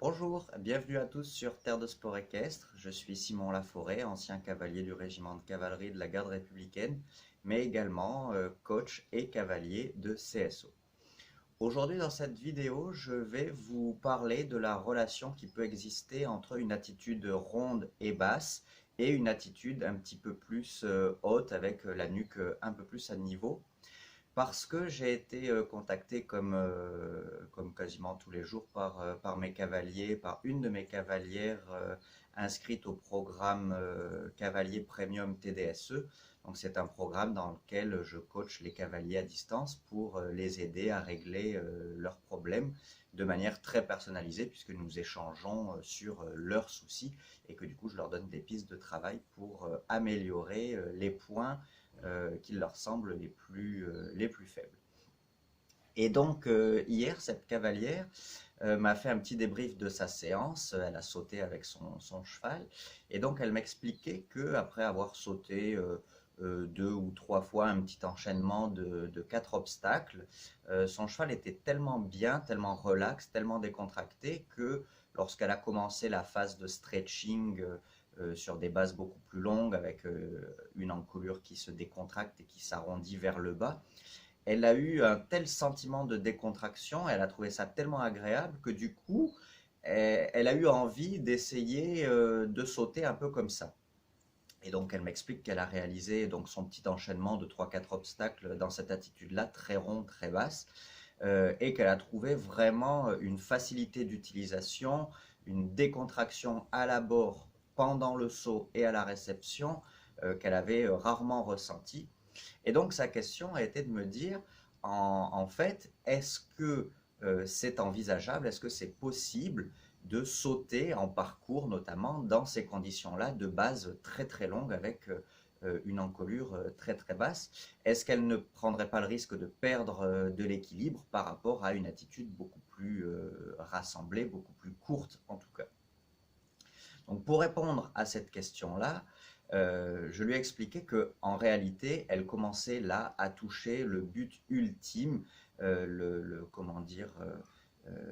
Bonjour, bienvenue à tous sur Terre de Sport Équestre. Je suis Simon Laforêt, ancien cavalier du régiment de cavalerie de la garde républicaine, mais également coach et cavalier de CSO. Aujourd'hui, dans cette vidéo, je vais vous parler de la relation qui peut exister entre une attitude ronde et basse et une attitude un petit peu plus haute avec la nuque un peu plus à niveau. Parce que j'ai été contacté comme quasiment tous les jours par mes cavaliers, par une de mes cavalières inscrite au programme Cavalier Premium TDSE. Donc c'est un programme dans lequel je coach les cavaliers à distance pour les aider à régler leurs problèmes de manière très personnalisée puisque nous échangeons sur leurs soucis et que du coup je leur donne des pistes de travail pour améliorer les points qui leur semblent les plus faibles. Et donc hier, cette cavalière m'a fait un petit débrief de sa séance. Elle a sauté avec son cheval. Et donc elle m'expliquait qu'après avoir sauté deux ou trois fois un petit enchaînement de quatre obstacles, son cheval était tellement bien, tellement relax, tellement décontracté que lorsqu'elle a commencé la phase de stretching sur des bases beaucoup plus longues avec une encolure qui se décontracte et qui s'arrondit vers le bas, elle a eu un tel sentiment de décontraction, elle a trouvé ça tellement agréable que du coup, elle a eu envie d'essayer de sauter un peu comme ça. Et donc elle m'explique qu'elle a réalisé donc son petit enchaînement de trois quatre obstacles dans cette attitude-là, très ronde, très basse, et qu'elle a trouvé vraiment une facilité d'utilisation, une décontraction à l'abord, pendant le saut et à la réception, qu'elle avait rarement ressentie. Et donc sa question a été de me dire, en fait, est-ce que c'est envisageable, est-ce que c'est possible de sauter en parcours, notamment dans ces conditions-là, de base très très longue avec une encolure très très basse? Est-ce qu'elle ne prendrait pas le risque de perdre de l'équilibre par rapport à une attitude beaucoup plus rassemblée, beaucoup plus courte en tout cas? Donc pour répondre à cette question-là, je lui ai expliqué que en réalité, elle commençait là à toucher le but ultime, comment dire,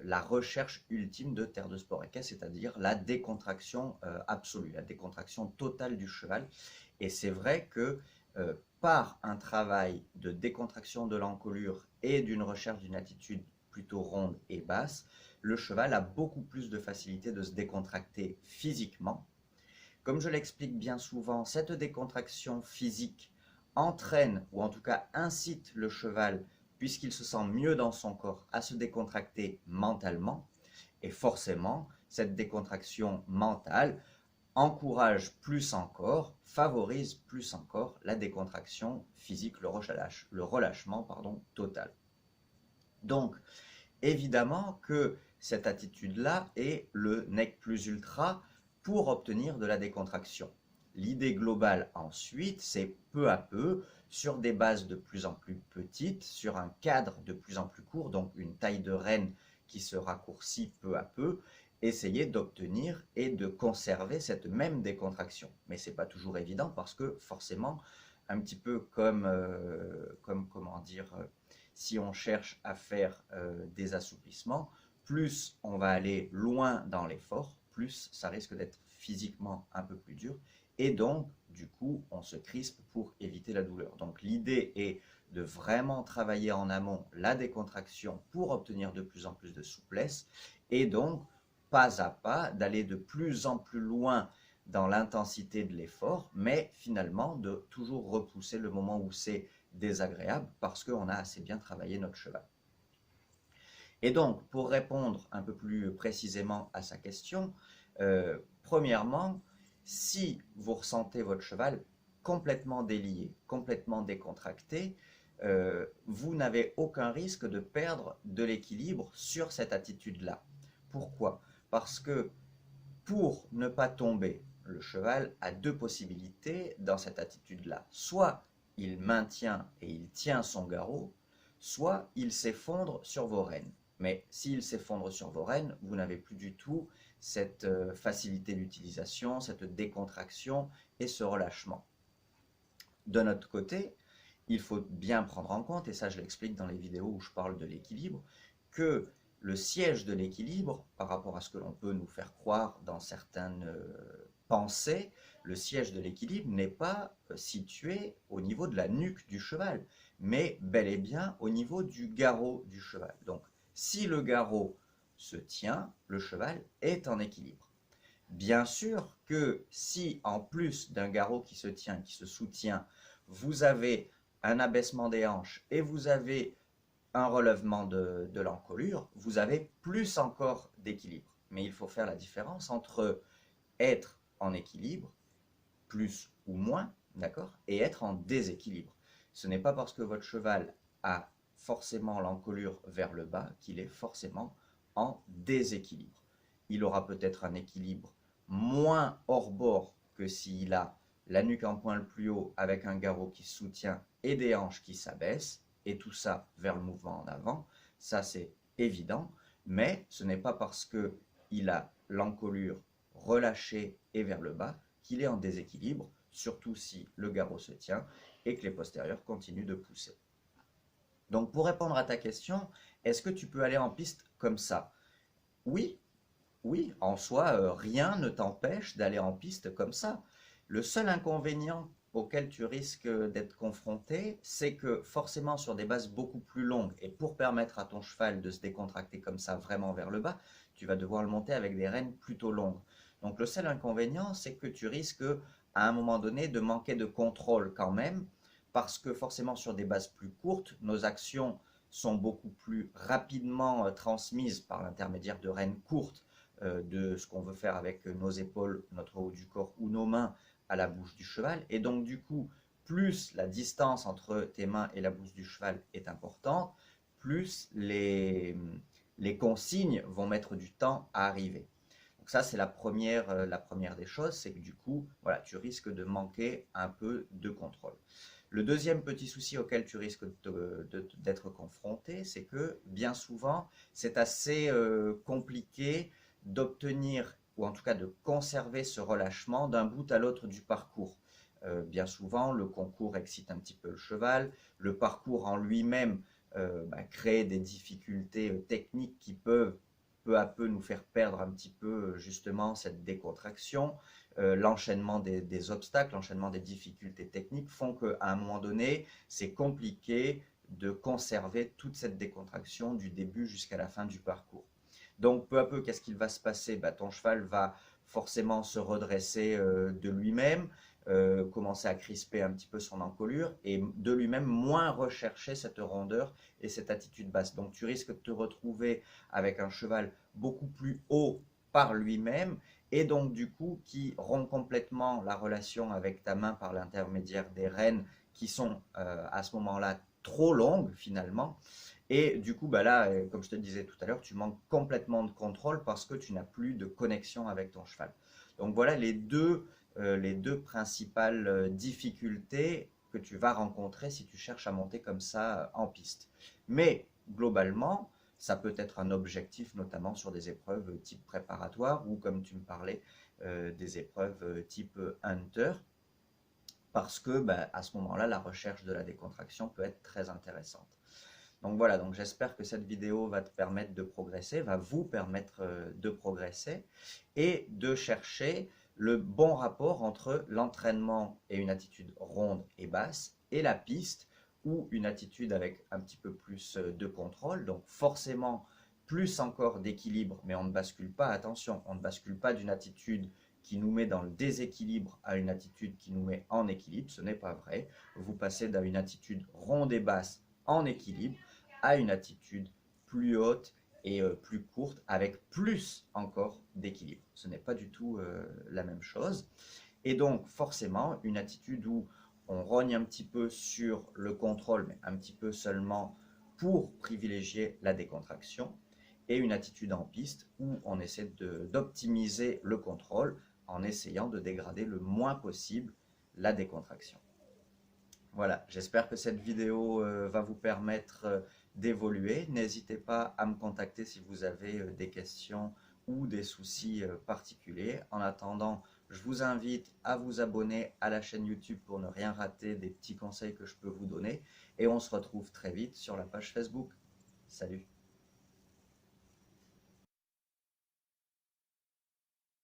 la recherche ultime de Terre de Sport Équestre, c'est-à-dire la décontraction absolue, la décontraction totale du cheval. Et c'est vrai que par un travail de décontraction de l'encolure et d'une recherche d'une attitude plutôt ronde et basse, le cheval a beaucoup plus de facilité de se décontracter physiquement. Comme je l'explique bien souvent, cette décontraction physique entraîne, ou en tout cas incite le cheval, puisqu'il se sent mieux dans son corps, à se décontracter mentalement. Et forcément, cette décontraction mentale encourage plus encore, favorise plus encore la décontraction physique, le relâchement total. Donc, évidemment que cette attitude-là est le nec plus ultra pour obtenir de la décontraction. L'idée globale ensuite, c'est peu à peu, sur des bases de plus en plus petites, sur un cadre de plus en plus court, donc une taille de renne qui se raccourcit peu à peu, essayer d'obtenir et de conserver cette même décontraction. Mais ce n'est pas toujours évident parce que forcément, un petit peu comme comment dire, si on cherche à faire des assouplissements, plus on va aller loin dans l'effort, plus ça risque d'être physiquement un peu plus dur. Et donc, du coup, on se crispe pour éviter la douleur. Donc l'idée est de vraiment travailler en amont la décontraction pour obtenir de plus en plus de souplesse et donc, pas à pas, d'aller de plus en plus loin dans l'intensité de l'effort, mais finalement de toujours repousser le moment où c'est désagréable parce qu'on a assez bien travaillé notre cheval. Et donc, pour répondre un peu plus précisément à sa question, premièrement, si vous ressentez votre cheval complètement délié, complètement décontracté, vous n'avez aucun risque de perdre de l'équilibre sur cette attitude-là. Pourquoi? Parce que pour ne pas tomber, le cheval a deux possibilités dans cette attitude-là. Soit il maintient et il tient son garrot, soit il s'effondre sur vos rênes. Mais s'il s'effondre sur vos rênes, vous n'avez plus du tout cette facilité d'utilisation, cette décontraction et ce relâchement. De notre côté, il faut bien prendre en compte, et ça je l'explique dans les vidéos où je parle de l'équilibre, que le siège de l'équilibre, par rapport à ce que l'on peut nous faire croire dans certaines pensées, le siège de l'équilibre n'est pas situé au niveau de la nuque du cheval, mais bel et bien au niveau du garrot du cheval. Donc, si le garrot se tient, le cheval est en équilibre. Bien sûr que si, en plus d'un garrot qui se tient, qui se soutient, vous avez un abaissement des hanches et vous avez un relèvement de l'encolure, vous avez plus encore d'équilibre. Mais il faut faire la différence entre être en équilibre, plus ou moins, d'accord, et être en déséquilibre. Ce n'est pas parce que votre cheval a forcément l'encolure vers le bas qu'il est forcément en déséquilibre. Il aura peut-être un équilibre moins hors bord que s'il a la nuque en point le plus haut avec un garrot qui se soutient et des hanches qui s'abaissent, et tout ça vers le mouvement en avant, ça c'est évident, mais ce n'est pas parce qu'il a l'encolure relâchée et vers le bas qu'il est en déséquilibre, surtout si le garrot se tient et que les postérieurs continuent de pousser. Donc pour répondre à ta question, est-ce que tu peux aller en piste comme ça? Oui, oui, en soi, rien ne t'empêche d'aller en piste comme ça. Le seul inconvénient auquel tu risques d'être confronté, c'est que forcément sur des bases beaucoup plus longues, et pour permettre à ton cheval de se décontracter comme ça vraiment vers le bas, tu vas devoir le monter avec des rênes plutôt longues. Donc le seul inconvénient, c'est que tu risques à un moment donné de manquer de contrôle quand même, parce que forcément sur des bases plus courtes, nos actions sont beaucoup plus rapidement transmises par l'intermédiaire de rênes courtes de ce qu'on veut faire avec nos épaules, notre haut du corps ou nos mains à la bouche du cheval. Et donc du coup, plus la distance entre tes mains et la bouche du cheval est importante, plus les consignes vont mettre du temps à arriver. Donc ça, c'est la première des choses, c'est que du coup, voilà, tu risques de manquer un peu de contrôle. Le deuxième petit souci auquel tu risques d'être confronté, c'est que bien souvent, c'est assez compliqué d'obtenir, ou en tout cas de conserver ce relâchement d'un bout à l'autre du parcours. Bien souvent, le concours excite un petit peu le cheval, le parcours en lui-même crée des difficultés techniques qui peuvent peu à peu nous faire perdre un petit peu justement cette décontraction. L'enchaînement des obstacles, l'enchaînement des difficultés techniques font qu'à un moment donné, c'est compliqué de conserver toute cette décontraction du début jusqu'à la fin du parcours. Donc peu à peu, qu'est-ce qu'il va se passer? Ton cheval va forcément se redresser de lui-même, commencer à crisper un petit peu son encolure et de lui-même moins rechercher cette rondeur et cette attitude basse. Donc tu risques de te retrouver avec un cheval beaucoup plus haut par lui-même et donc du coup qui rompt complètement la relation avec ta main par l'intermédiaire des rênes qui sont à ce moment-là trop longues finalement. Et du coup, là, comme je te disais tout à l'heure, tu manques complètement de contrôle parce que tu n'as plus de connexion avec ton cheval. Donc voilà les deux principales difficultés que tu vas rencontrer si tu cherches à monter comme ça en piste. Mais globalement, ça peut être un objectif, notamment sur des épreuves type préparatoire ou comme tu me parlais, des épreuves type hunter, parce que à ce moment-là, la recherche de la décontraction peut être très intéressante. Donc voilà, donc j'espère que cette vidéo va te permettre de progresser, va vous permettre de progresser et de chercher le bon rapport entre l'entraînement et une attitude ronde et basse et la piste ou une attitude avec un petit peu plus de contrôle, donc forcément plus encore d'équilibre, mais on ne bascule pas, attention, on ne bascule pas d'une attitude qui nous met dans le déséquilibre à une attitude qui nous met en équilibre, ce n'est pas vrai. Vous passez d'une attitude ronde et basse en équilibre à une attitude plus haute et plus courte avec plus encore d'équilibre. Ce n'est pas du tout la même chose. Et donc forcément une attitude où on rogne un petit peu sur le contrôle, mais un petit peu seulement pour privilégier la décontraction, et une attitude en piste où on essaie d'optimiser le contrôle en essayant de dégrader le moins possible la décontraction. Voilà, j'espère que cette vidéo va vous permettre d'évoluer. N'hésitez pas à me contacter si vous avez des questions ou des soucis particuliers. En attendant, je vous invite à vous abonner à la chaîne YouTube pour ne rien rater des petits conseils que je peux vous donner. Et on se retrouve très vite sur la page Facebook. Salut!